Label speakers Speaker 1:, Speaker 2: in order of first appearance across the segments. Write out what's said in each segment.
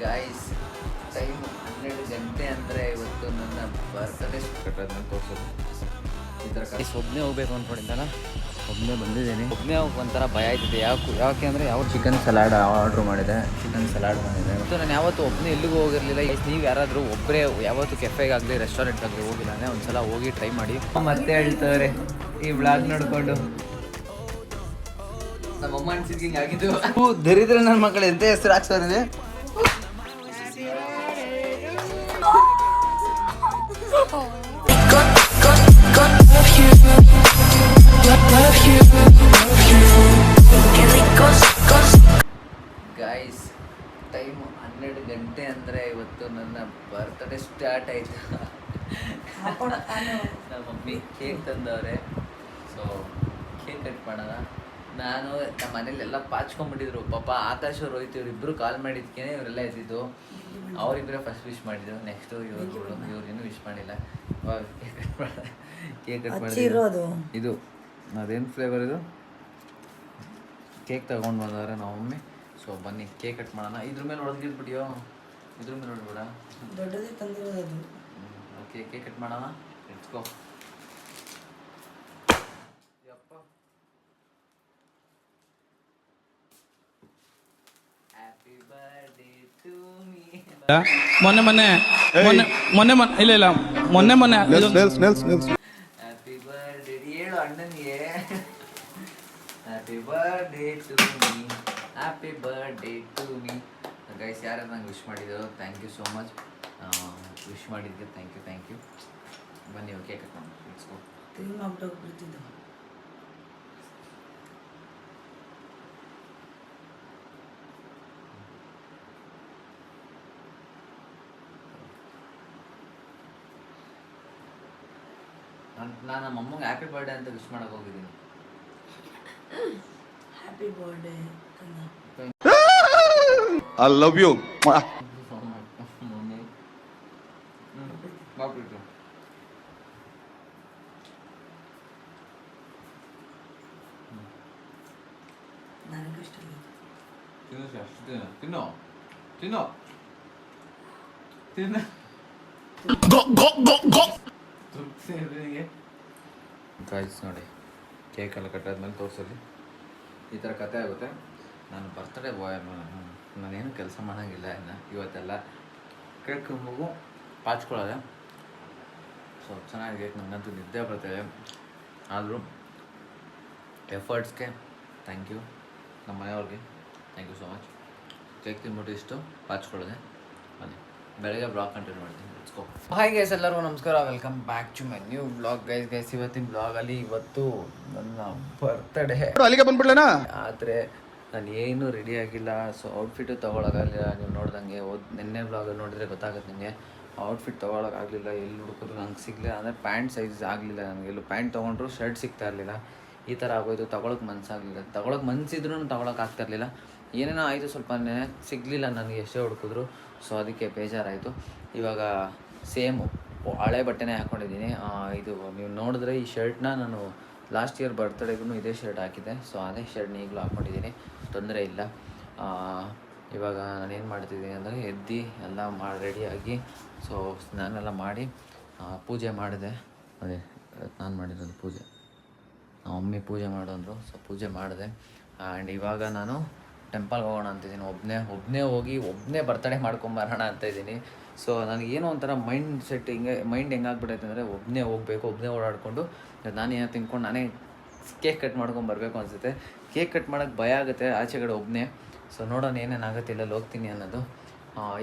Speaker 1: Guys time 12 ಗಂಟೆ ಅಂದರೆ ಇವತ್ತು ನನ್ನ ಬರ್ತ್ಡೇ ಕಟ್ಟೋದನ್ನ ತೋರಿಸೋದು ಈ ಥರ ಒಬ್ಬನೇ ಹೋಗ್ಬೇಕು ಅಂದ್ಕೊಂಡಿದ್ದಲ್ಲ, ಒಬ್ಬನೇ ಬಂದಿದ್ದೀನಿ. ಒಬ್ಬನೇ ಹೋಗಿ ಒಂಥರ ಭಯ ಆಯ್ತಿದೆ. ಯಾಕೆ ಅಂದರೆ ಯಾವ ಚಿಕನ್ ಸಲಾಡ್ ಆರ್ಡ್ರ್ ಮಾಡಿದೆ, ಚಿಕನ್ ಸಲಾಡ್ ಮಾಡಿದೆ. ಮತ್ತು ನಾನು ಯಾವತ್ತು ಒಬ್ಬನೇ ಎಲ್ಲಿಗೂ ಹೋಗಿರಲಿಲ್ಲ. ನೀವು ಯಾರಾದರೂ ಒಬ್ಬರೇ ಯಾವತ್ತು ಕೆಫೆಗಾಗಲಿ ರೆಸ್ಟೋರೆಂಟ್ಗಾಗಲಿ ಹೋಗಿಲ್ಲ ಅಂದರೆ ಒಂದು ಸಲ ಹೋಗಿ ಟ್ರೈ ಮಾಡಿ. ಮತ್ತೆ ಹೇಳ್ತಾರೆ ಈ ವ್ಲಾಗ್ ನೋಡಿಕೊಂಡು ನಮ್ಮಮ್ಮ ಅನ್ಸಿದ್ಕಿಂಗ್ ಆಗಿದ್ದು ದರಿದ್ರ ನನ್ನ ಮಕ್ಕಳು ಎಂತ ಹೆಸರು ಹಾಕ್ಸೋರಿದೆ. ಗಾಯ್ಸ್ ಟೈಮ್ 12 ಗಂಟೆ ಅಂದರೆ ಇವತ್ತು ನನ್ನ ಬರ್ತ್ಡೇ ಸ್ಟಾರ್ಟ್ ಆಯಿತು. ನಮ್ಮ ಮಮ್ಮಿ ಕೇಕ್ ತಂದವ್ರೆ. ಸೊ ಕೇಕ್ ಕಟ್ ಮಾಡೋಣ. ನಾನು ನಮ್ಮ ಮನೇಲಿ ಎಲ್ಲ ಪಾಚ್ಕೊಂಡ್ಬಿಟ್ಟಿದ್ರು. ಪಾಪ ಆಕಾಶ್ ಅವ್ರು ಹೋಯ್ತು, ಇವರಿಬ್ಬರು ಕಾಲ್ ಮಾಡಿದ್ಕೇ ಇವರೆಲ್ಲ ಇದ್ದಿದ್ದು. ಅವರಿಬ್ಬರೇ ಫಸ್ಟ್ ವಿಶ್ ಮಾಡಿದ್ರು. ನೆಕ್ಸ್ಟು ಇವ್ರೇನು ವಿಶ್ ಮಾಡಿಲ್ಲ. ಕೇಕ್ ಕಟ್ ಮಾಡಿದ್ರು. ಇದು ಅದೇನು ಫ್ಲೇವರ್ ಇದು ಕೇಕ್ ತಗೊಂಡು ಬಂದವ್ರೆ ನಮ್ಮ ಮಮ್ಮಿ. ಸೊ ಬನ್ನಿ ಕೇಕ್ ಕಟ್ ಮಾಡೋಣ. ಇದ್ರ ಮೇಲೆ ಹೊಡೆದಿದ್ಬಿಟ್ಟಿಯೋ, ಇದ್ರ ಮೇಲೆ ಹೊಡೆದ್ಬಿಡ.
Speaker 2: ದೊಡ್ಡದೇ ತಂದಿರೋದು.
Speaker 1: ಓಕೆ ಕೇಕ್ ಕಟ್ ಮಾಡೋಣ. Let's go.
Speaker 3: ಮೊನ್ನೆ ಇಲ್ಲ ಮೊನ್ನೆ
Speaker 1: ಹ್ಯಾಪಿ ಬರ್ಡೇ ಹೇಳು ಅಣ್ಣನಿಗೆ. Happy birthday to me, happy birthday to me. Guys ಯಾರು ನಂಗೆ ವಿಶ್ ಮಾಡಿದ್ರು, thank you so much. Wish ಮಾಡಿದ್ದೆ ಥ್ಯಾಂಕ್ ಯು. ಬನ್ನಿ ಕೇಕ್ ಕಟ್ಕೊಂಡು ಲೆಟ್ಸ್ ಗೋ. ನಾನು ನಮ್ಮ ಅಮ್ಮಂಗೆ ಹ್ಯಾಪಿ ಬರ್ಡೇ ಅಂತ ವಿಶ್ ಮಾಡಕ್ಕೆ ಹೋಗಿದ್ದೀನಿ.
Speaker 2: Happy birthday
Speaker 4: I love you.
Speaker 1: Mummy ಬಾಬಿಟ್ಟು
Speaker 2: ನನಗೂ ಇಷ್ಟ
Speaker 1: ತಿನ್ನೋ ತಿನ್ನೋ ಗಾಯ್ಸ್ ನೋಡಿ, ಕೇಕೆಲ್ಲ ಕಟ್ಟಾದ್ಮೇಲೆ ತೋರಿಸಲಿ ಈ ಥರ ಕತೆ ಆಗುತ್ತೆ. ನಾನು ಬರ್ತಡೇ ಬಾಯ್, ನಾನೇನು ಕೆಲಸ ಮಾಡೋಂಗಿಲ್ಲ ಇನ್ನು ಇವತ್ತೆಲ್ಲ. ಕೇಕ್ ಮಗು ಪಾಚ್ಕೊಳ್ಳೋದೆ. ಸೊ ಚೆನ್ನಾಗಿದೆ. ನನಗಂತೂ ನಿದ್ದೆ ಬರ್ತದೆ. ಆದರೂ ಎಫರ್ಟ್ಸ್ಗೆ ಥ್ಯಾಂಕ್ ಯು. ನಮ್ಮ ಮನೆಯವ್ರಿಗೆ thank you so much. Cake ತಿನ್ಬಿಟ್ಟು ಇಷ್ಟು ಪಾಚ್ಕೊಳ್ಳೋದೆ. ಬನ್ನಿ ಬೆಳಗ್ಗೆ ಬ್ಲಾಗ್ ಕಂಟಿನ್ಯೂ ಮಾಡ್ತೀನಿ. Let's go. ಹಾಯ್ ಗೈಸ್, ಎಲ್ಲರಿಗೂ ನಮಸ್ಕಾರ. Welcome back to my new blog. Guys ಇವತ್ತಿನ ಬ್ಲಾಗಲ್ಲಿ ಇವತ್ತು ನನ್ನ ಬರ್ತ್ಡೇ.
Speaker 4: ಅಲ್ಲಿಗೆ ಬಂದ್ಬಿಡ್ಲೇನಾ?
Speaker 1: ಆದರೆ ನಾನು ಏನೂ ರೆಡಿ ಆಗಿಲ್ಲ. ಸೊ ಔಟ್ಫಿಟ್ಟು ತೊಗೊಳಕ್ಕಾಗಲಿಲ್ಲ. ನೀವು ನೋಡ್ದಂಗೆ ನಿನ್ನೆ ಬ್ಲಾಗಲ್ಲಿ ನೋಡಿದ್ರೆ ಗೊತ್ತಾಗುತ್ತೆ ನಿಮಗೆ. ಔಟ್ಫಿಟ್ ತೊಗೊಳಕ್ಕಾಗಲಿಲ್ಲ. ಎಲ್ಲಿ ಹುಡುಕಿದ್ರು ನಂಗೆ ಸಿಗಲಿಲ್ಲ. ಅಂದರೆ ಪ್ಯಾಂಟ್ ಸೈಜ್ ಆಗಲಿಲ್ಲ ನನಗೆ. ಎಲ್ಲೂ ಪ್ಯಾಂಟ್ ತೊಗೊಂಡ್ರು ಶರ್ಟ್ ಸಿಗ್ತಾ ಇರಲಿಲ್ಲ. ಈ ಥರ ಆಗೋಯ್ತು. ತೊಗೊಳಕ್ಕೆ ಮನಸ್ಸಾಗಲಿಲ್ಲ. ತೊಗೊಳಕ್ಕೆ ಮನಸ್ಸಿದ್ರೂ ತೊಗೊಳಕ್ಕೆ ಆಗ್ತಾಯಿರಲಿಲ್ಲ. ಏನೇನೋ ಆಯಿತು, ಸ್ವಲ್ಪ ಸಿಗಲಿಲ್ಲ ನನಗೆ ಎಷ್ಟೇ ಹುಡುಕಿದ್ರು. ಸೊ ಅದಕ್ಕೆ ಬೇಜಾರಾಯಿತು. ಇವಾಗ ಸೇಮು ಹಳೆ ಬಟ್ಟೆನೇ ಹಾಕ್ಕೊಂಡಿದ್ದೀನಿ. ಇದು ನೀವು ನೋಡಿದ್ರೆ ಈ ಶರ್ಟ್ನ ನಾನು ಲಾಸ್ಟ್ ಇಯರ್ ಬರ್ತ್ಡೇಗೂ ಇದೇ ಶರ್ಟ್ ಹಾಕಿದ್ದೆ. ಸೊ ಅದೇ ಶರ್ಟ್ನ ಈಗಲೂ ಹಾಕ್ಕೊಂಡಿದ್ದೀನಿ, ತೊಂದರೆ ಇಲ್ಲ. ಇವಾಗ ನಾನೇನು ಮಾಡ್ತಿದ್ದೀನಿ ಅಂದರೆ ಎದ್ದು ಎಲ್ಲ ರೆಡಿಯಾಗಿ ಸೊ ಸ್ನಾನೆಲ್ಲ ಮಾಡಿ ಪೂಜೆ ಮಾಡಿದೆ. ಅದೇ ನಾನು ಮಾಡಿರೋದು ಪೂಜೆ. ನಮ್ಮ ಮಮ್ಮಿ ಪೂಜೆ ಮಾಡೋಂದ್ರು. ಸೊ ಪೂಜೆ ಮಾಡಿದೆ. ಆ್ಯಂಡ್ ಇವಾಗ ನಾನು ಟೆಂಪಲ್ಗೆ ಹೋಗೋಣ ಅಂತಿದ್ದೀನಿ. ಒಬ್ಬನೇ ಹೋಗಿ ಒಬ್ಬನೇ ಬರ್ತಡೇ ಮಾಡ್ಕೊಂಬರೋಣ ಅಂತ ಇದ್ದೀನಿ. ಸೊ ನನಗೇನೋ ಒಂಥರ ಮೈಂಡ್ ಹೆಂಗಾಗ್ಬಿಟ್ಟೈತೆ ಅಂದರೆ ಒಬ್ಬನೇ ಹೋಗಬೇಕು, ಒಬ್ಬನೇ ಓಡಾಡಿಕೊಂಡು ನಾನೇನೋ ತಿನ್ಕೊಂಡು ನಾನೇ ಕೇಕ್ ಕಟ್ ಮಾಡ್ಕೊಂಬರ್ಬೇಕು ಅನಿಸುತ್ತೆ. ಕೇಕ್ ಕಟ್ ಮಾಡೋಕ್ಕೆ ಭಯ ಆಗುತ್ತೆ ಆಚೆ ಕಡೆ ಒಬ್ಬನೇ. ಸೊ ನೋಡೋಣ ಏನೇನಾಗುತ್ತೆ, ಇಲ್ಲೆಲ್ಲ ಹೋಗ್ತೀನಿ ಅನ್ನೋದು.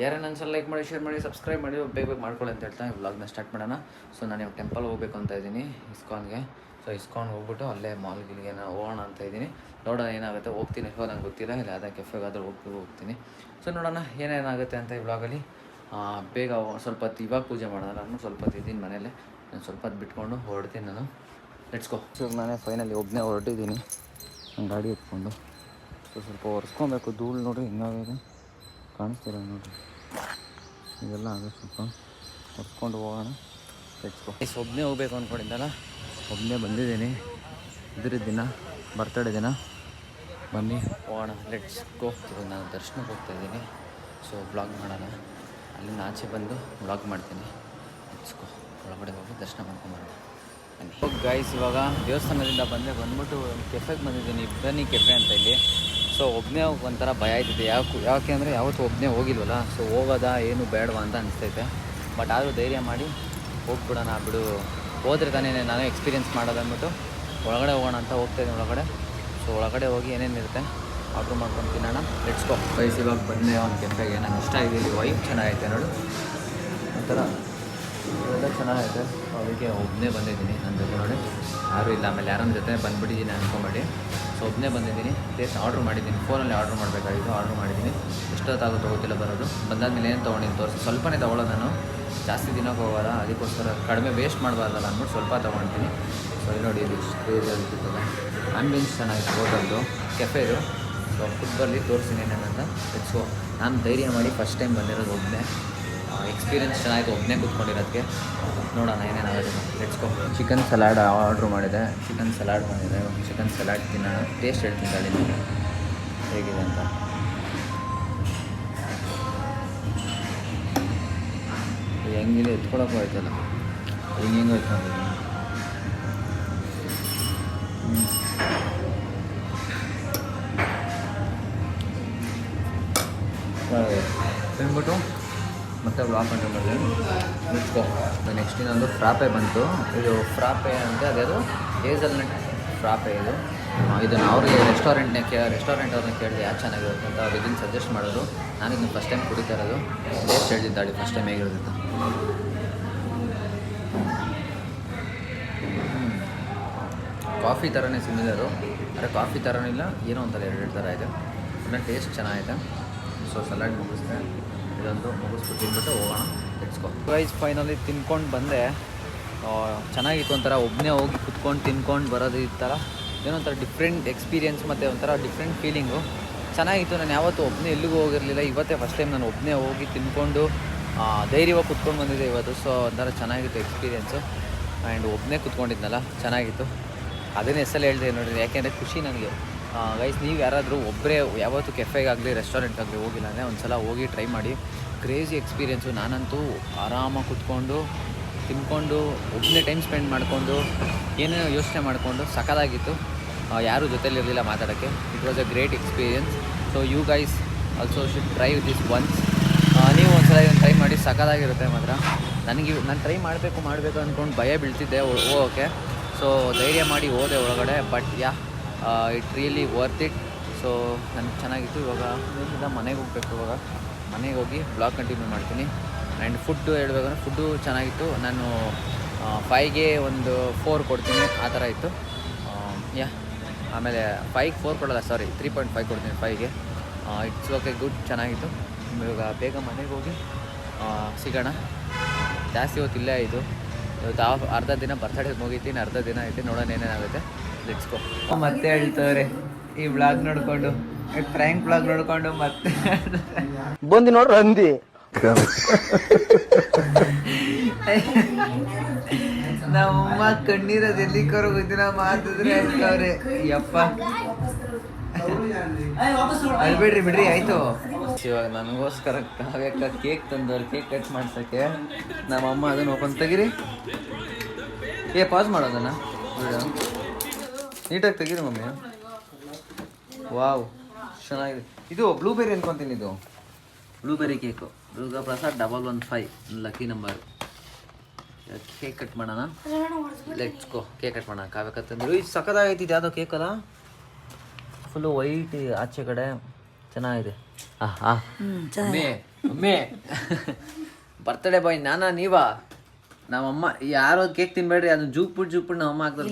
Speaker 1: ಯಾರೇ ನನ್ನ ಸಲ ಲೈಕ್ ಮಾಡಿ, ಶೇರ್ ಮಾಡಿ, ಸಬ್ಸ್ಕ್ರೈಬ್ ಮಾಡಿ, ಬೇಗ ಮಾಡ್ಕೊಳ್ಳಿ ಅಂತ ಹೇಳ್ತಾ ವ್ಲಾಗ್ನ ಸ್ಟಾರ್ಟ್ ಮಾಡೋಣ. ಸೊ ನಾನು ಇವಾಗ ಟೆಂಪಲ್ ಹೋಗ್ಬೇಕು ಅಂತ ಇದ್ದೀನಿ, ಇಸ್ಕಾನ್ಗೆ. ಸೊ ಇಸ್ಕಾನ್ಗೆ ಹೋಗ್ಬಿಟ್ಟು ಅಲ್ಲೇ ಮಾಲ್ಗಿಲ್ಗೆ ಹೋಗೋಣ ಅಂತ ಇದ್ದೀನಿ. ನೋಡೋಣ ಏನಾಗುತ್ತೆ. ಹೋಗ್ತೀನಿ ಇವಾಗ ನಂಗೆ ಗೊತ್ತಿಲ್ಲ. ಇಲ್ಲ ಯಾವುದೇ ಕೆಫೆಗಾದರೂ ಹೋಗ್ತೀನಿ. ಸೊ ನೋಡೋಣ ಏನೇನಾಗುತ್ತೆ ಅಂತ ಈ ವ್ಲಾಗಲ್ಲಿ. ಬೇಗ ಸ್ವಲ್ಪ ಹೊತ್ತು ಇವಾಗ ಪೂಜೆ ಮಾಡೋಣ. ನಾನು ಸ್ವಲ್ಪ ಹೊತ್ತು ಇದ್ದೀನಿ ಮನೇಲೆ. ನಾನು ಸ್ವಲ್ಪ ಹೊತ್ತು ಬಿಟ್ಕೊಂಡು ಹೊರಡ್ತೀನಿ ನಾನು. Let's go. ಸೊ ನಾನೇ ಫೈನಲಿ ಒಬ್ಬನೇ ಹೊರಟಿದ್ದೀನಿ ನನ್ನ ಗಾಡಿ ಎತ್ಕೊಂಡು. ಸೊ ಸ್ವಲ್ಪ ಒರೆಸ್ಕೊಬೇಕು. ಧೂಳು ನೋಡಿ ಹಿಂಗಾಗಿದೆ, ಕಾಣಿಸ್ತಿಲ್ಲ ನೋಡಿರಿ. ಇದೆಲ್ಲ ಆಗುತ್ತೆ. ಸ್ವಲ್ಪ ಒರೆಸ್ಕೊಂಡು ಹೋಗೋಣ. Let's go. ಒಬ್ಬನೇ ಹೋಗ್ಬೇಕು ಅಂದ್ಕೊಂಡಿದ್ದಲ್ಲ, ಒಬ್ಬನೇ ಬಂದಿದ್ದೀನಿ. ಇದ್ರ ದಿನ ಬರ್ತಡೇ ದಿನ. ಬನ್ನಿ ಹೋಗೋಣ. Let's go. ನಾನು ದರ್ಶನಕ್ಕೆ ಹೋಗ್ತಾಯಿದ್ದೀನಿ. ಸೊ ವ್ಲಾಗ್ ಮಾಡೋಣ. ಅಲ್ಲಿಂದ ಆಚೆ ಬಂದು ವ್ಲಾಗ್ ಮಾಡ್ತೀನಿ. ಇಟ್ಸ್ಕೊ ಒಳಗಡೆ ಹೋಗಿ ದರ್ಶನ ಮಾಡ್ಕೊಂಬರೋಣ ಬನ್ನಿ. ಗೈಸ್ ಇವಾಗ ದೇವಸ್ಥಾನದಿಂದ ಬಂದ್ಬಿಟ್ಟು ಕೆಫೆಗೆ ಬಂದಿದ್ದೀನಿ. ಇಬ್ಬನಿ ಕೆಫೆ ಅಂತ ಇಲ್ಲಿ. ಸೊ ಒಬ್ಬನೇ ಹೋಗಿ ಒಂಥರ ಭಯ ಆಯ್ತೈತೆ. ಯಾಕೆ ಅಂದರೆ ಯಾವತ್ತೂ ಒಬ್ಬನೇ ಹೋಗಿಲ್ವಲ್ಲ. ಸೊ ಹೋಗೋದಾ ಏನು ಬೇಡವಾ ಅಂತ ಅನಿಸ್ತೈತೆ. ಬಟ್ ಆದರೂ ಧೈರ್ಯ ಮಾಡಿ ಹೋಗ್ಬಿಡೋಣ ಬಿಡು, ಹೋದ್ರೆ ತಾನೇ ನಾನು ಎಕ್ಸ್ಪೀರಿಯೆನ್ಸ್ ಮಾಡೋದು ಅಂದ್ಬಿಟ್ಟು ಒಳಗಡೆ ಹೋಗೋಣ ಅಂತ ಹೋಗ್ತಾಯಿದ್ದೀನಿ ಒಳಗಡೆ. ಸೊ ಒಳಗಡೆ ಹೋಗಿ ಏನೇನಿರುತ್ತೆ ಆರ್ಡ್ರ್ ಮಾಡ್ಕೊಂಡು ತಿನ್ನೋಣ. Let's go. ಗೈಸ್ ಇವಾಗ ಬಂದೆ ಒಂದು ಕೆಫೆಗೆ. ನಂಗೆ ಇಷ್ಟ ಆಗಿದೆ. ಇಲ್ಲಿ ವೈಬ್ ಚೆನ್ನಾಗೈತೆ ನೋಡು, ಒಂಥರ ಇವೆಲ್ಲ ಚೆನ್ನಾಗೈತೆ. ಅದಕ್ಕೆ ಒಬ್ಬನೇ ಬಂದಿದ್ದೀನಿ. ನನ್ನ ಜೊತೆ ನೋಡಿ ಯಾರೂ ಇಲ್ಲ. ಆಮೇಲೆ ಯಾರನ್ನ ಜೊತೆ ಬಂದುಬಿಟ್ಟಿದ್ದೀನಿ ಅನ್ಕೊಂಬೇಡಿ. ಸೊ ಒಬ್ಬನೇ ಬಂದಿದ್ದೀನಿ. ಟೇಸ್ಟ್ ಆರ್ಡ್ರ್ ಮಾಡಿದ್ದೀನಿ. ಫೋನಲ್ಲಿ ಆರ್ಡ್ರ್ ಮಾಡಬೇಕಾಗಿತ್ತು. ಆರ್ಡ್ರ್ ಮಾಡಿದ್ದೀನಿ. ಎಷ್ಟೊತ್ತಾಗುತ್ತೋ ಗೊತ್ತಿಲ್ಲ ಬರೋದು. ಬಂದಾದ್ಮೇಲೆ ಏನು ತೊಗೊಂಡಿದ್ದು ತೋರಿಸಿ. ಸ್ವಲ್ಪನೇ ತೊಗೊಳ್ಳೋದು ನಾನು, ಜಾಸ್ತಿ ದಿನಕ್ಕೆ ಹೋಗೋಲ್ಲ. ಅದಕ್ಕೋಸ್ಕರ ಕಡಿಮೆ ವೇಸ್ಟ್ ಮಾಡಬಾರ್ದಲ್ಲ ಅಂದ್ಬಿಟ್ಟು ಸ್ವಲ್ಪ ತೊಗೊಳ್ತೀನಿ. ಸೊ ಇಲ್ಲಿ ನೋಡಿ ಇದು ಇಷ್ಟು ಕ್ರೇಜಿ ಆಗಿರ್ತದೆ. ಆ್ಯಂಬಿಯನ್ಸ್ ಚೆನ್ನಾಗಿತ್ತು ಹೋಟೆಲ್ದು, ಕೆಫೆದು. ಸೊ ಫುಟ್ಬಾಲಿ ತೋರಿಸ್ತೀನಿ ಏನೇನಂತ. ಸೊ ನಾನು ಧೈರ್ಯ ಮಾಡಿ ಫಸ್ಟ್ ಟೈಮ್ ಬಂದಿರೋದು ಒಬ್ಬನೇ. ಎಕ್ಸ್ಪೀರಿಯೆನ್ಸ್ ಚೆನ್ನಾಗಿತ್ತು ಒಬ್ಬನೇ ಕೂತ್ಕೊಂಡಿರೋದಕ್ಕೆ. ನೋಡೋಣ ಏನೇನಾಗುತ್ತೆ. Let's go. Chicken salad order ಮಾಡಿದೆ. ಚಿಕನ್ ಸಲಾಡ್ ಬಂದಿದೆ. ಚಿಕನ್ ಸಲಾಡ್ ತಿನ್ನೋಣ. ಟೇಸ್ಟ್ ಹೇಳ್ತೀನಿ ತಳಿ ಹೇಗಿದೆ ಅಂತ. ಹೆಂಗಿದೆ ಎತ್ಕೊಳಕ್ಕೂ ಆಯ್ತಲ್ಲ, ಹೆಂಗೆ ಎತ್ಕೊಂಡಿದ್ದೀನಿ. ತಿಂದ್ಬಿಟ್ಟು ಮತ್ತೆ ಬ್ಲಾಕ್ ಕಂಟ್ರೋಲ್ ಮುಚ್ಕೋ. ನೆಕ್ಸ್ಟ್ ಇನ್ನೊಂದು ಫ್ರಾಪೆ ಬಂತು. ಇದು ಫ್ರಾಪೆ ಅಂತ ಅದೇದು ಹೇಸಲ್ನಟ್ ಫ್ರಾಪೆ ಇದು. ಇದನ್ನು ಅವ್ರಿಗೆ ರೆಸ್ಟೋರೆಂಟ್ ಅವ್ರನ್ನ ಕೇಳಿದೆ ಯಾಕೆ ಚೆನ್ನಾಗಿರುತ್ತೆ ಅಂತ. ಅವ್ರು ಇದನ್ನು ಸಜೆಸ್ಟ್ ಮಾಡೋದು. ನಾನು ಇದನ್ನು ಫಸ್ಟ್ ಟೈಮ್ ಕುಡಿತಾ ಇರೋದು. ಟೇಸ್ಟ್ ಹೇಳ್ತಿದ್ದಾಳೆ ಫಸ್ಟ್ ಟೈಮ್ ಹೇಗಿರುತ್ತೆ. ಕಾಫಿ ಥರನೇ ಸಿಮಿಲರು, ಆದರೆ ಕಾಫಿ ಥರನೂ ಇಲ್ಲ, ಏನೋ ಒಂಥರ ಎರಡು ಥರ ಇದೆ. ಅದನ್ನ ಟೇಸ್ಟ್ ಚೆನ್ನಾಗಿದೆ. ಸೊ ಸಲಾಡ್ ಮುಗಿಸ್ದೆ. ಇದೊಂದು ಮುಗಿಸ್ಬಿಟ್ಟು ತಿಂದ್ಬಿಟ್ಟು ಹೋಗೋಣ. ಇಟ್ಸ್ಕೊ. ಪ್ರೈಸ್ ಫೈನಲಿ ತಿನ್ಕೊಂಡು ಬಂದೆ. ಚೆನ್ನಾಗಿತ್ತು. ಒಂಥರ ಒಬ್ಬನೇ ಹೋಗಿ ಕುತ್ಕೊಂಡು ತಿನ್ಕೊಂಡು ಬರೋದು ಈ ಥರ ಏನೋ ಒಂಥರ ಡಿಫ್ರೆಂಟ್ ಎಕ್ಸ್ಪೀರಿಯೆನ್ಸ್ ಮತ್ತು ಒಂಥರ ಡಿಫ್ರೆಂಟ್ ಫೀಲಿಂಗು ಚೆನ್ನಾಗಿತ್ತು. ನಾನು ಯಾವತ್ತೂ ಒಬ್ಬನೇ ಎಲ್ಲಿಗೂ ಹೋಗಿರಲಿಲ್ಲ. ಇವತ್ತೇ ಫಸ್ಟ್ ಟೈಮ್ ನಾನು ಒಬ್ಬನೇ ಹೋಗಿ ತಿನ್ಕೊಂಡು ಧೈರ್ಯವಾಗಿ ಕುತ್ಕೊಂಡು ಬಂದಿದ್ದೆ ಇವತ್ತು. ಸೊ ಒಂಥರ ಚೆನ್ನಾಗಿತ್ತು ಎಕ್ಸ್ಪೀರಿಯೆನ್ಸು. ಆ್ಯಂಡ್ ಒಬ್ಬನೇ ಕುತ್ಕೊಂಡಿದ್ನಲ್ಲ ಚೆನ್ನಾಗಿತ್ತು. ಅದನ್ನೇ ಹೆಸರು ಹೇಳ್ದೆ ನೋಡಿರಿ, ಯಾಕೆಂದರೆ ಖುಷಿ ನನಗೆ. ಗೈಸ್ ನೀವು ಯಾರಾದರೂ ಒಬ್ಬರೇ ಯಾವತ್ತೂ ಕೆಫೆಗಾಗಲಿ ರೆಸ್ಟೋರೆಂಟಾಗಲಿ ಹೋಗಿಲ್ಲ ಅಂದರೆ ಒಂದು ಸಲ ಹೋಗಿ ಟ್ರೈ ಮಾಡಿ. Crazy experience. ನಾನಂತೂ ಆರಾಮಾಗಿ ಕುತ್ಕೊಂಡು ತಿನ್ಕೊಂಡು ಒಬ್ಬನೇ ಟೈಮ್ ಸ್ಪೆಂಡ್ ಮಾಡಿಕೊಂಡು ಏನೇನೋ ಯೋಚನೆ ಮಾಡಿಕೊಂಡು ಸಖತ್ತಾಗಿತ್ತು. ಯಾರೂ ಜೊತೆಲಿರಲಿಲ್ಲ ಮಾತಾಡೋಕ್ಕೆ. It was a great experience. So you guys also should try this ones. ನೀವು ಒಂದು ಸಲ ಇದನ್ನು ಟ್ರೈ ಮಾಡಿ, ಸಖತ್ತಾಗಿರುತ್ತೆ ಮಾತ್ರ. ನಾನು ಟ್ರೈ ಮಾಡಬೇಕು ಅಂದ್ಕೊಂಡು ಭಯ ಬೀಳ್ತಿದ್ದೆ ಹೋಗೋಕ್ಕೆ. ಸೊ ಧೈರ್ಯ ಮಾಡಿ ಹೋದೆ ಒಳಗಡೆ. But it really worth it. So ನನಗೆ ಚೆನ್ನಾಗಿತ್ತು. ಇವಾಗ ಇಲ್ಲಿಂದ ಮನೆಗೆ ಹೋಗಬೇಕು. ಇವಾಗ ಮನೆಗೆ ಹೋಗಿ ಬ್ಲಾಗ್ ಕಂಟಿನ್ಯೂ ಮಾಡ್ತೀನಿ. ಆ್ಯಂಡ್ ಫುಡ್ಡು ಹೇಳ್ಬೇಕಂದ್ರೆ ಫುಡ್ಡು ಚೆನ್ನಾಗಿತ್ತು. ನಾನು 5ಗೆ ಒಂದು 4 ಕೊಡ್ತೀನಿ, ಆ ಥರ ಇತ್ತು. ಆಮೇಲೆ 5ಗೆ 4 ಕೊಡೋಲ್ಲ, ಸಾರಿ 3.5 ಕೊಡ್ತೀನಿ 5ಗೆ. ಇಟ್ಸ್ ಓಕೆ, ಗುಡ್, ಚೆನ್ನಾಗಿತ್ತು. ಇವಾಗ ಬೇಗ ಮನೆಗೆ ಹೋಗಿ ಸಿಗೋಣ. ಜಾಸ್ತಿ ಹೊತ್ತಿಲ್ಲೇ ಇದು. ಇವತ್ತು ಅರ್ಧ ದಿನ ಬರ್ತಡೇ ಮುಗಿತೀನಿ, ಅರ್ಧ ದಿನ ಐತೆ. ನೋಡೋಣ ಏನೇನಾಗುತ್ತೆ. ಲೆಟ್ಸ್ ಗೋ. ಮತ್ತೆ ಹೇಳ್ತವ್ರೆ ಈ ಬ್ಲಾಗ್ ನೋಡಿಕೊಂಡು, ಫ್ರ್ಯಾಂಕ್ ಬ್ಲಾಗ್ ನೋಡಿಕೊಂಡು ಮತ್ತೆ
Speaker 5: ಬಂದು ನೋಡ್ರಿ ಅಂದಿ.
Speaker 1: ನಮ್ಮಮ್ಮ ಕಣ್ಣೀರದು ಎಲ್ಲಿಕ್ಕವ್ರು ಗೊತ್ತಿಲ್ಲ ಮಾತಿದ್ರೆ ಹೇಳ್ತವ್ರೆ. ಯಪ್ಪ ಅಲ್ಬೇಡ್ರಿ ಬಿಡ್ರಿ, ಆಯ್ತು. ಇವಾಗ ನನಗೋಸ್ಕರ ಕಾವ್ಯಕ್ಕ ಕೇಕ್ ತಂದವ್ರು, ಕೇಕ್ ಕಟ್ ಮಾಡ್ಸೋಕ್ಕೆ. ನಮ್ಮಮ್ಮ ಅದನ್ನು ಓಪನ್ ತೆಗೀರಿ. ಪಾಸ್ ಮಾಡೋದನ್ನ ನೀಟಾಗಿ ತೆಗೀರಿ ಮಮ್ಮಿ. ವಾವ್, ಚೆನ್ನಾಗಿದೆ. ಇದು ಬ್ಲೂಬೆರಿ ಅನ್ಕೊತೀನಿ. ಇದು blueberry cake. Durga Prasad 115 lucky number. Cake cut ಮಾಡೋಣ. Let's go. ಕೇಕ್ ಕಟ್ ಮಾಡೋಣ. ಕಾವ್ಯ ಕತ್ತಂದ್ರು ಇದು ಸಖತ್ತಾಗೈತಿ. ಯಾವುದೋ ಕೇಕ್ ಅಲ್ಲ, ಫುಲ್ಲು ವೈಟ್ ಆಚೆ ಕಡೆ ಚೆನ್ನಾಗಿದೆ. ಅಮ್ಮೆ ಬರ್ತಡೇ ಬಾಯ್ ನಾನಾ ನೀವಾ? ನಮ್ಮಮ್ಮ ಯಾರೋ ಕೇಕ್ ತಿನ್ಬೇಡ್ರಿ, ಅದನ್ನ ಜೂಕ್ಬಿಟ್ಟು ನಮ್ಮಮ್ಮ ಹಾಕ್ತಾರೆ.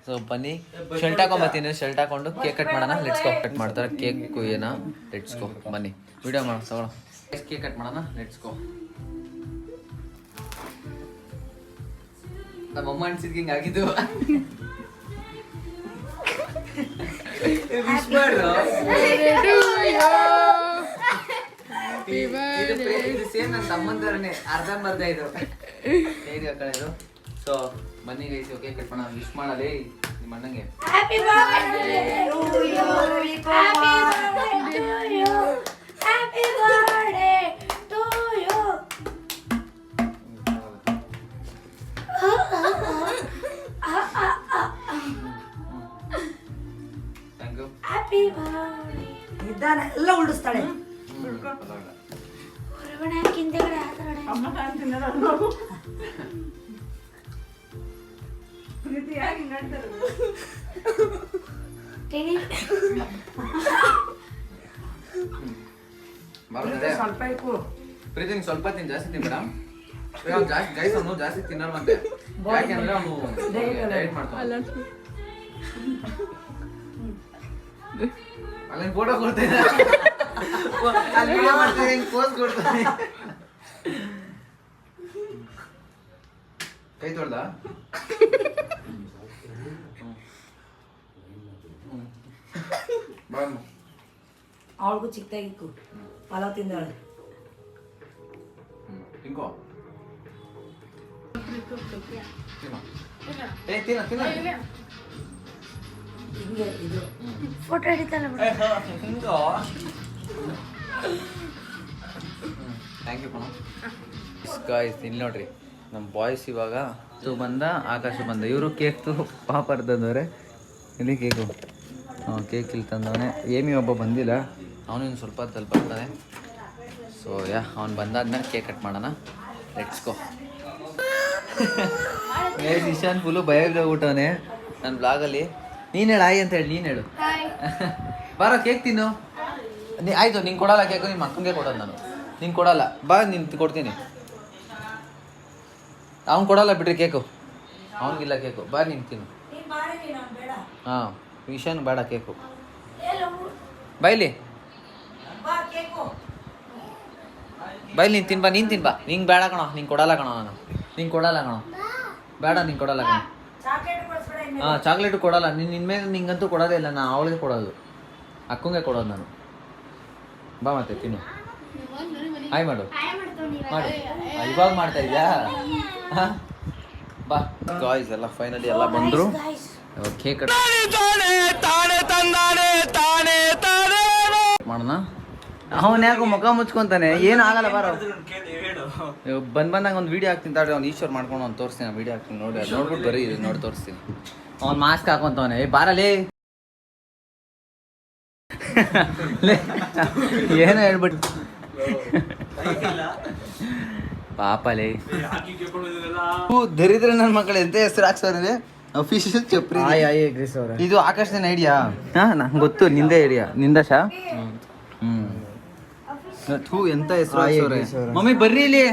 Speaker 1: ಸೊ ಬನ್ನಿ, ಶರ್ಟ್ ಹಾಕೊಂಬತ್ತೀನಿ. ಶರ್ಟ್ ಹಾಕೊಂಡು ಕೇಕ್ ಕಟ್ ಮಾಡೋಣ. Let's go. ಕಟ್ ಮಾಡ್ತಾರೆ ಕೇಕ್ ಏನೋ. Let's go. ಬನ್ನಿ ವಿಡಿಯೋ ಮಾಡೋಣ. ತಗೊಳ್ಳೋ ಕೇಕ್ ಕಟ್ ಮಾಡೋಣ. ಲೆಟ್ಸ್ ಗೋ. ನಮ್ಮಮ್ಮ ಅನ್ಸಿದ್ ಹಿಂಗೆ ಆಗಿದ್ದು. ವಿಶ್ ಮಾಡು. ಇದು ಸೇಮ್ ನನ್ನ ತಮ್ಮಂತರನೇ, ಅರ್ಧಂಬರ್ಧ ಇದು. ಹೇಗೆ ಕಳೆದು. ಸೊ ಬನ್ನಿ ಗೈಸ್, ಕೇಕ್ ಕಟ್ ಮಾಡೋಣ. ವಿಶ್ ಮಾಡಲಿ ನಿಮ್ಮ ಅಣ್ಣಂಗೆ.
Speaker 6: Happy birthday to you. Happy birthday to you. Happy birthday to you.
Speaker 1: Thank you.
Speaker 6: Happy birthday.
Speaker 2: ನಿಧಾನ ಎಲ್ಲ ಉಳಿಸ್ತಾಳೆ.
Speaker 6: ಹೊರಗಡೆ ಹಾಕಿ ಹಿಂದೆಗಡೆ ಆ ಕಡೆ. ತಿಳಿ.
Speaker 1: ಬರ್ತದೆ.
Speaker 2: ಸ್ವಲ್ಪ ಇಕ್ಕು.
Speaker 1: ಪ್ರೀತಿ ನೀನು ಸ್ವಲ್ಪ ತಿನ್, ಜಾಸ್ತಿ ತಿನ್ ಮೇಡಮ್. ಜಾಸ್ತಿ ಗೈಸ್ ಅವನು ಜಾಸ್ತಿ ತಿನ್ನಲ್ಲ ಮತ್ತೆ. ಯಾಕೆಂದ್ರೆ ಅವನು ಡಯಟ್ ಮಾಡ್ತಾನೆ. ಅಲ್ಲಿ ಫೋಟೋ ಕೊಡ್ತೇನೆ. ಅಲ್ಲಿ ವಿಡಿಯೋ ಮಾಡ್ತೀನಿ, ಹಿಂಗೆ ಪೋಸ್ ಕೊಡ್ತಾನೆ. ಕೈ ತೊಳ್ದ? ಬಾಮ್ಮ.
Speaker 2: ಅವಳಿಗೂ ಚಿಕ್ಕದಾಗಿಕ್ಕು. ಪಲಾವ್ ತಿಂದಾಳೆ.
Speaker 1: ತಿನ್ಕೋ. ಏ ತಿನ್ನ ತಿನ್ನ.
Speaker 2: ಹಿಂಗೆ ಇದು.
Speaker 6: ಫೋಟೋ ಹಿಡಿತಾನೆ ಬಿಡು.
Speaker 1: ತಿನ್ಕೋ. ಥ್ಯಾಂಕ್ ಯು ಕಣ. ಗಾಯ್ಸ್ ಇಲ್ಲಿ ನೋಡ್ರಿ ನಮ್ಮ ಬಾಯ್ಸ್ ಇವಾಗ ಬಂದ, ಆಕಾಶ ಬಂದ. ಇವರು ಕೇಕ್ ಪಾಪ ತಂದವ್ರೆ. ಇಲ್ಲಿ ಕೇಕು. ಕೇಕ್ ಇಲ್ಲಿ ತಂದವನೆ. ಏಮಿ ಒಬ್ಬ ಬಂದಿಲ್ಲ, ಅವನು ಇನ್ನು ಸ್ವಲ್ಪ ಹೊತ್ತಲ್ಲಿ ಬರ್ತಾನೆ. ಸೊ ಅವ್ನು ಬಂದಾದ್ಮೇಲೆ ಕೇಕ್ ಕಟ್ ಮಾಡೋಣ. Let's go. ಇಶಾನ್ ಫುಲ್ಲು ಭಯಬಿಟ್ಟವನೆ ನನ್ನ ಬ್ಲಾಗಲ್ಲಿ. ನೀನು ಹೇಳು ಆಯ್ ಅಂತ ಹೇಳಿ, ನೀನು ಹೇಳು. ಬಾರೋ ಕೇಕ್ ತಿನ್ನು. ಆಯಿತು, ನಿಂಗೆ ಕೊಡಲ್ಲ ಕೇಕು, ನಿಮ್ಮ ಅಕ್ಕಂಗೆ ಕೊಡೋದು ನಾನು. ನಿಂಗೆ ಕೊಡಲ್ಲ, ಬಾ ನಿಂಗೆ ಕೊಡ್ತೀನಿ. ಅವ್ನು ಕೊಡಲ್ಲ ಬಿಡ್ರಿ ಕೇಕು, ಅವನಿಗಿಲ್ಲ ಕೇಕು. ಬಾ ನೀನು ತಿನ್ನು. ಹಾಂ ಇಶಾನ್ ಬೇಡ ಕೇಕು. ಬೈಲಿ ಬೈಲಿ ನೀನು ತಿನ್ಬಾ, ನೀನು ತಿನ್ಬಾ. ನಿಂಗೆ ಬೇಡ ಕಣೋ, ನಿಂಗೆ ಕೊಡಲ್ಲ ಕಣೋ ನಾನು. ನಿಂಗೆ ಕೊಡಲ್ಲ ಕಣೋ, ಬೇಡ ನಿಂಗೆ ಕೊಡಲ್ಲ ಕಣೋ. ಹಾಂ ಚಾಕ್ಲೇಟು ಕೊಡಲ್ಲ. ಇನ್ಮೇಲೆ ನಿಂಗಂತೂ ಕೊಡೋದೇ ಇಲ್ಲ, ನಾನು ಅವಳಿಗೆ ಕೊಡೋದು, ಅಕ್ಕಂಗೆ ಕೊಡೋದು ನಾನು. ಬಾ ಮತ್ತೆ ತಿನ್ನು. ಹಾಯ್ ಮಾಡು ಮಾಡು. ಇವಾಗ ಮಾಡ್ತಾ ಇದೆಯಾ? ಹಾಂ ಬಾ. ಗಾಯ್ಸ್ ಎಲ್ಲ ಫೈನಲಿ ಎಲ್ಲ ಬಂದರು. ಕೇಕ್ ಮಾಡೋಣ. ಅವನು ಯಾಕೋ ಮುಖ ಮುಚ್ಕೊಂತಾನೆ, ಏನು ಆಗಲ್ಲ. ಬಾರೋ ಬಂದಂಗೆ ಒಂದು ವೀಡಿಯೋ ಹಾಕ್ತೀನಿ ತಾಡ್ರಿ. ಅವ್ನು ಈಶ್ವರ್ ಮಾಡ್ಕೊಂಡು ಅವ್ನು ತೋರಿಸ್ತೀನಿ, ವೀಡಿಯೋ ಹಾಕ್ತೀನಿ ನೋಡಿ. ಅದು ನೋಡ್ಬಿಟ್ಟು ಬರೀ ಇದು ನೋಡಿ ತೋರಿಸ್ತೀನಿ. ಅವ್ನು ಮಾಸ್ಕ್ ಹಾಕೊಂತವನೆ. ಬಾರಲೇ ಏನೋ ಹೇಳ್ಬಿಟ್ಟು ಪಾಪಲೇ ದರಿದ್ರ ನನ್ನ ಮಕ್ಕಳು ಎಂತ ಹೆಸರು ಹಾಕ್ಸೋರಿದೆ. ಅಫಿಷಿಯಲ್ ಚಪ್ರಿ. ಇದು ಆಕಾಶನ ಐಡಿಯಾ? ಹಾಂ ನಂಗೆ ಗೊತ್ತು, ನಿಂದೇ ಐಡಿಯಾ. ನಿಂದ ಶಾ? ಥೂ ಎಂತ ಹೆಸರು ಹಾಕ್ಸೋರೆ. ಮಮ್ಮಿ ಬರ್ರಿ ಇಲ್ಲಿ.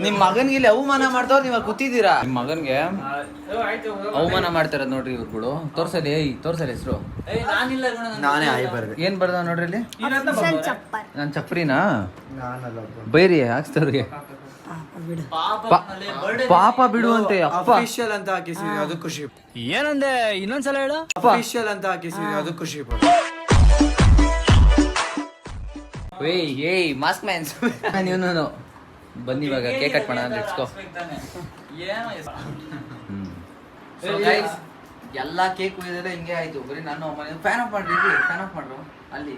Speaker 1: ನಿಮ್ಮ ಮಗನಿಗೆ ಇಲ್ಲಿ ಅವಮಾನ ಮಾಡ್ತಾವ್ರು, ನೀವು ಕೂತಿದ್ದೀರಾ. ನಿಮ್ಮ ಮಗನಿಗೆ ಅವಮಾನ ಮಾಡ್ತಾರದ್ ನೋಡ್ರಿ ಇವ್ರುಗಳು. ತೋರ್ಸಲಿ, ತೋರ್ಸಲಿ ಹೆಸರು.
Speaker 5: ನಾನೇ ಆಯ್ ಬರ್ದೆ.
Speaker 1: ಏನ್ ಬರ್ದ ನೋಡ್ರಿ ಇಲ್ಲಿ? ನಾನು ಚಪ್ರಿನಾ? ಬೈರಿ ಹಾಕ್ಸ್ತವ್ರಿಗೆ. ಪಾಪ ಬಿಡುವಂತೆ.
Speaker 5: ಅಫಿಷಿಯಲ್ ಅಂತ ಹಾಕಿಸಿದ್ವಿ, ಅದು ಖುಷಿ.
Speaker 3: ಏನಂದೆ ಇನ್ನೊಂದ್ಸಲ ಹೇಳು.
Speaker 5: ಅಫಿಷಿಯಲ್ ಅಂತ ಹಾಕಿಸಿದ್ವಿ, ಅದು ಖುಷಿ.
Speaker 1: ಏಯ್ ಮಾಸ್ಕ್ ಮ್ಯಾನ್ಸ್ ನೀವು ಬನ್ನಿ ಇವಾಗ ಕೇಕ್ ಕಟ್ ಮಾಡೋಣ. Let's go. ಸೊ ಗೈಸ್ ಎಲ್ಲ ಕೇಕ್ ಉಳಿದೆಲ್ಲ ಹಿಂಗೆ ಆಯ್ತು. ಬರೀ ನಾನು ಮನೆ ಫ್ಯಾನ್ ಆಫ್ ಮಾಡ್ರಿ, ಫ್ಯಾನ್ ಆಫ್ ಮಾಡ್ರು ಅಲ್ಲಿ.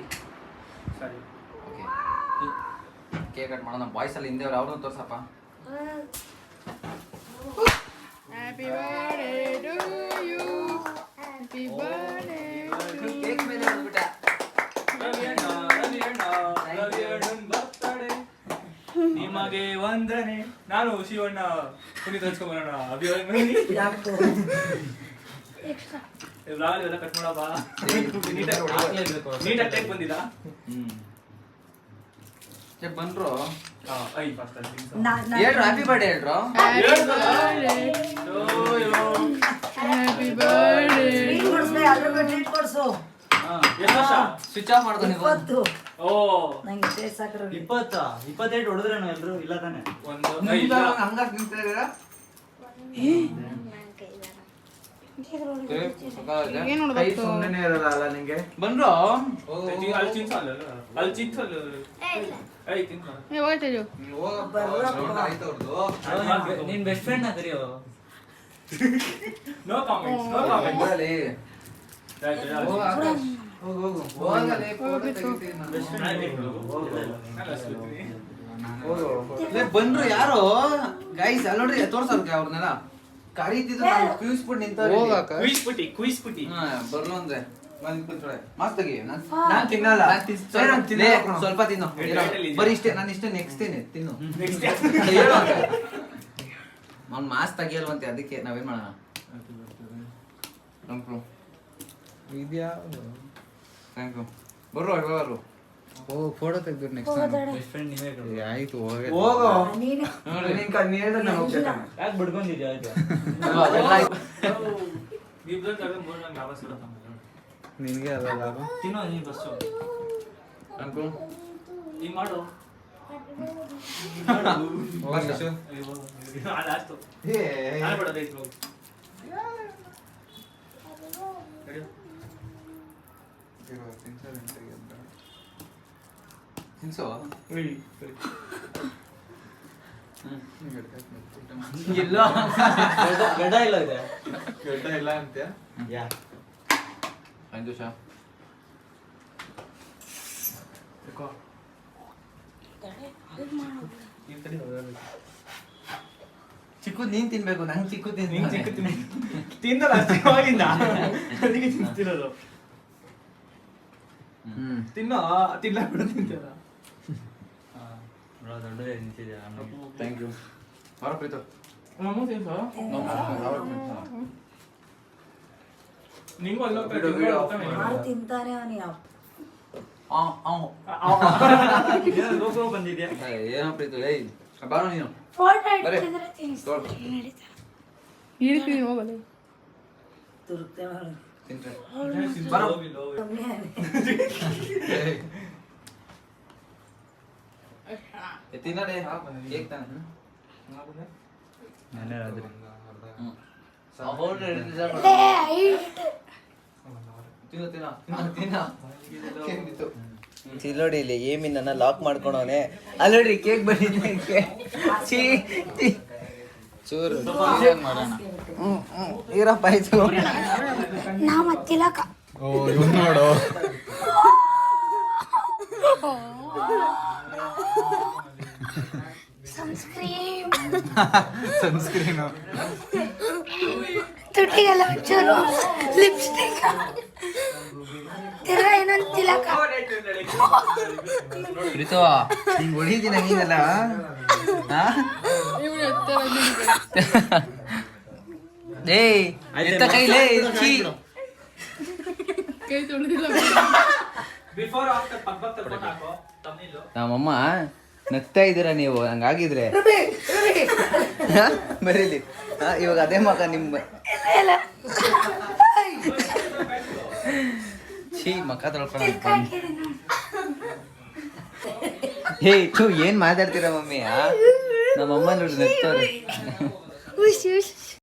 Speaker 1: ಸರಿ ಓಕೆ, ಕೇಕ್ ಕಟ್ ಮಾಡೋಣ. ಬಾಯ್ಸ್ ಅಲ್ಲಿ ಹಿಂದೆ ಅವ್ರನ್ನ ತೋರ್ಸಪ್ಪ.
Speaker 7: Happy birthday to you. Happy birthday to you.
Speaker 1: Cake ಮೇಲೆ ಹೋಗ್ಬಿಟ್ಟ.
Speaker 3: ನಿಮಗೆ ವಂದನೆ. ನಾನು ಶಿವಣ್ಣ ಪುನೀತ್ ಹಚ್ಕೊಂಬರೋಣ. ಎಲ್ಲ ಕಟ್ ಮಾಡಪ್ಪ. ನೀಟಾಗಿ ಟೇಕ್ ಬಂದಿಲ್ಲ.
Speaker 1: ಬಂದ್ರು
Speaker 2: ನಾ-
Speaker 1: ಹೇಳ್ರು ಹ್ಯಾಪಿ ಬರ್ಡೇ ಹೇಳ್ರು.
Speaker 7: Happy birthday.
Speaker 2: ಟ್ರೀಟ್ ಕೊಡ್ಸ್ದೆ, ಅದ್ರ ಟ್ರೀಟ್ ಕೊಡ್ಸು.
Speaker 1: ಸ್ವಿಚ್ ಆಫ್ ಮಾಡ್ಕೊಂಡು
Speaker 2: 20.
Speaker 3: ಓ
Speaker 2: ನಂಗೆ ಟೇಸ್ಟ್ ಸಾಕ್ರು.
Speaker 5: 27 ಹೊಡೆದ್ರೇನು ಎಲ್ರು? ಇಲ್ಲ ತಾನೆ.
Speaker 1: ಹಂಗಾಕ್ ನಿಂತ ಇದ್ದೀರಾ?
Speaker 7: ಏನ್ ನೋಡ್ಬೇಕು?
Speaker 5: ಸುಮ್ಮನೆ ಇರಲ್ಲ ಅಲ್ಲ ನಿಂಗೆ.
Speaker 1: ಬಂದ್ರು
Speaker 3: ಅಲ್ಲಿ ಚಿಂಚಲ್ಲ ಅಲ್ಲಿ ಚಿಂಚಲ್ಲ. ಏಯ್ ತಿಂತ
Speaker 7: ಏ ಹೋಗ್ತೇಜು.
Speaker 1: ಆಯ್ತು ಅವ್ರದ್ದು.
Speaker 3: ನಿನ್ ಬೆಸ್ಟ್ ಫ್ರೆಂಡ್ ನಾ ಕರಿಯೋ. ನೋ ಕಾಮೆಂಟ್ಸ್ ನೋ ಕಾಮೆಂಟ್ಸ್
Speaker 1: ಹೋಗಲಿ.
Speaker 5: ಹೋಗು ಆಕಾಶ್. ಹೋಗು
Speaker 1: ಹೋಗಲಿ, photo ತೆಗಿತೀನಿ ನಾನು.
Speaker 5: ಲೇ, ಬಂದ್ರು ಯಾರು ಗೈಸ್ ಅಲ್ಲಿ ನೋಡ್ರಿ ತೋರ್ಸಲ್ಕೆ ಅವ್ರನ್ನೆಲ್ಲ ಕರೀತಿದ್ರು ನಾನು ಕ್ಯೂಸ್ಬಿಟ್ಟು ನಿಂತವ್ರೆ ಇಲ್ಲಿ.
Speaker 3: ಕ್ವಿಸ್ ಪುಟಿ
Speaker 5: ಹಾ, ಬರ್ಲು ಅಂದ್ರೆ ಬಂದ್ ಕುಂತ್ಕೊಳೆ. ಮಸ್ತ್ ಆಗಿ ನಾನ್ ತಿನ್ನಲ್ಲ
Speaker 1: ನಾನ್
Speaker 5: ಲೇ, ಸ್ವಲ್ಪ ತಿನ್ನು ಬರೀ ಇಷ್ಟೇ ನಾನು ಇಷ್ಟೇ ನೆಕ್ಸ್ಟ್ ತಿನ್ನು
Speaker 3: ನೆಕ್ಸ್ಟ್
Speaker 1: ಅವ್ನು ಮಾಸ್ ತೆಗಿಯಲ್ವಂತೆ, ಅದಕ್ಕೆ ನಾವೇನ್ ಮಾಡೋಣ?
Speaker 5: ಇದ್ಯಾ
Speaker 1: ಥ್ಯಾಂಕ್ ಯು. ಬರ್ರು ಅಡ್ವಾರು.
Speaker 5: ಫೋಟೋ ತೆಗ್ದು ನೆಕ್ಸ್ಟ್ ಆಯ್ತು ಹೋಗು
Speaker 2: ನೀನು
Speaker 5: ನೀನ್ ಹೇಳಿದ್ರೆ ನಾನು ಹೋಗ್ತೇನೆ.
Speaker 8: ಯಾಕೆ ಬಿಡ್ಕೊಂಡಿದ್ಯಾ
Speaker 3: ಇಬ್ರು ತಗೊಂಡು ಮೂರು ನಂಗೆ ವಾಪಸ್ ಇಡೋದು
Speaker 5: ನಿನ್ಗೆ ಅಲ್ಲ ಲಾಭ.
Speaker 8: ತಿನ್ನೋ ನೀನು ಬಸ್ಸು
Speaker 1: ಅಂಕು
Speaker 3: ಈಗ ಮಾಡು
Speaker 5: ಹೋಗು ಶಶು.
Speaker 3: ಲಾಸ್ಟು
Speaker 5: ಏ,
Speaker 3: ನಾನು ಬಿಡೋದೈತು ಹೋಗು ರೆಡಿ
Speaker 1: ತಿನ್ಸೋ.
Speaker 3: ಇಲ್ಲ
Speaker 8: ಗಡ್ಡ ಇಲ್ಲ ಇದೆ
Speaker 5: ಗಡ್ಡ ಇಲ್ಲ ಅಂತ್ಯಾ?
Speaker 8: ಯಾ
Speaker 1: ಸಂತೋಷ.
Speaker 5: ಚಿಕ್ಕದ್ ನೀನ್ ತಿನ್ಬೇಕು ನಂಗೆ ಚಿಕ್ಕದ್
Speaker 3: ನಿಂಗೆ ಚಿಕ್ಕ
Speaker 5: ತಿನ್
Speaker 3: ತಿಂದಲ್ಲ ಅವಾಗಿಂದ ಅದಕ್ಕೆ ತಿಂತಿರೋದು ತಿನ್ನೋ ತಿನ್ನ ಬಿಡು ತಿಂತಾರ
Speaker 8: ದೊಡ್ಡದೇ ನಿಂತಿದ್ಯಾ
Speaker 1: ಥ್ಯಾಂಕ್ ಯು. ಹೊರ ಪ್ರೀತು.
Speaker 3: ನಮ್ಮ ತಿಂತ ನಿಂಗೂ
Speaker 2: ಯಾರು ತಿಂತಾನೆ ಅವನು ಯಾವ
Speaker 8: ಲೋಗೋ ಬಂದಿದ್ಯಾ
Speaker 1: ಏನೋ ಪ್ರೀತು, ಏಯ್ ಬಾರೋ ನೀನು.
Speaker 6: ಫೋಟೋ
Speaker 1: ಬರೇ.
Speaker 6: ಇಟ್ಟಿದ್ರೆ ತಿನ್ನಿಸ್ತೀನಿ ನಡೀತಾ
Speaker 7: ಇಳಿತೀನಿ ಹೋಗಲ್ಲ.
Speaker 2: ತುರುಕ್ತೆ ಮಾಡು
Speaker 1: ತಿನ್ರೆ.
Speaker 2: ಕಮ್ಮಿ
Speaker 1: ತಿನ್ನಡೆ ಕೇಕ್ ತಾನೆ.
Speaker 8: ನಾನೇ ಹೇಳಿದ್ರಿ
Speaker 6: ಲೇ ಹೈಟ್
Speaker 1: ತಿನ್ನು ತಿನ್ನ ತಿನ್ನ ತಿನ್ನ. ಚಿಲ್ಲೋಡಿ ಇಲ್ಲಿ ಏಮಿನ ಲಾಕ್ ಮಾಡ್ಕೊಂಡವನೆ. ಅಲ್ಲಿ ನೋಡ್ರಿ ಕೇಕ್ ಬಂದಿದ್ದೆ. ಚೂರು ಈರಪ್ಪ ಆಯ್ತು.
Speaker 6: ನಾ ಮತ್ತಿಲಕ
Speaker 5: ಓ ಇವ್ನು ನೋಡು
Speaker 6: ಸನ್ಸ್ಕ್ರೀನ್
Speaker 5: ಸನ್ಸ್ಕ್ರೀನು
Speaker 6: ತುಟಿಗೆಲ್ಲ ಒಂಚೂರು ಲಿಪ್ಸ್ಟಿಕ್ ತಿರ್ಗಾ ಇನ್ನೊಂದು ತಿಲಕ
Speaker 1: ಪ್ರೀತು ಹಿಂಗ್ ಹೊಡಿತೀನಿ ನೀನಲ್ಲ.
Speaker 7: ಇವ್ನು ಎತ್ತರ ನಿಂಗೆ.
Speaker 1: ಏಯ್ ಎತ್ತ ಕೈಲೇ ಛೀ.
Speaker 7: ಕೈ ತೊಳೆದಿಲ್ಲ.
Speaker 3: ಬಿಫೋರ್ ಆಫ್ಟರ್ ಪಕ್ಕ ಫೋಟೋ ಹಾಕೋ ತಮಿಳು
Speaker 1: ನಮ್ಮಮ್ಮ ನಗ್ತಾ ಇದ್ದೀರಾ ನೀವು ಹಂಗಾಗಿದ್ರೆ ಬರೀಲಿ. ಇವಾಗ ಅದೇ ಮಗ ನಿಮ್ಮ ಛೀ ಮಕ್ಕ ತೊಳ್ಕೊಂಡು. ಹೇ ಥೂ ಏನ್ ಮಾತಾಡ್ತೀರಾ ಮಮ್ಮಿ? ನಮ್ಮಮ್ಮ ನೋಡಿ ನಗ್ತವ್ರೆ.
Speaker 6: ಉಶ್ ಉಶ್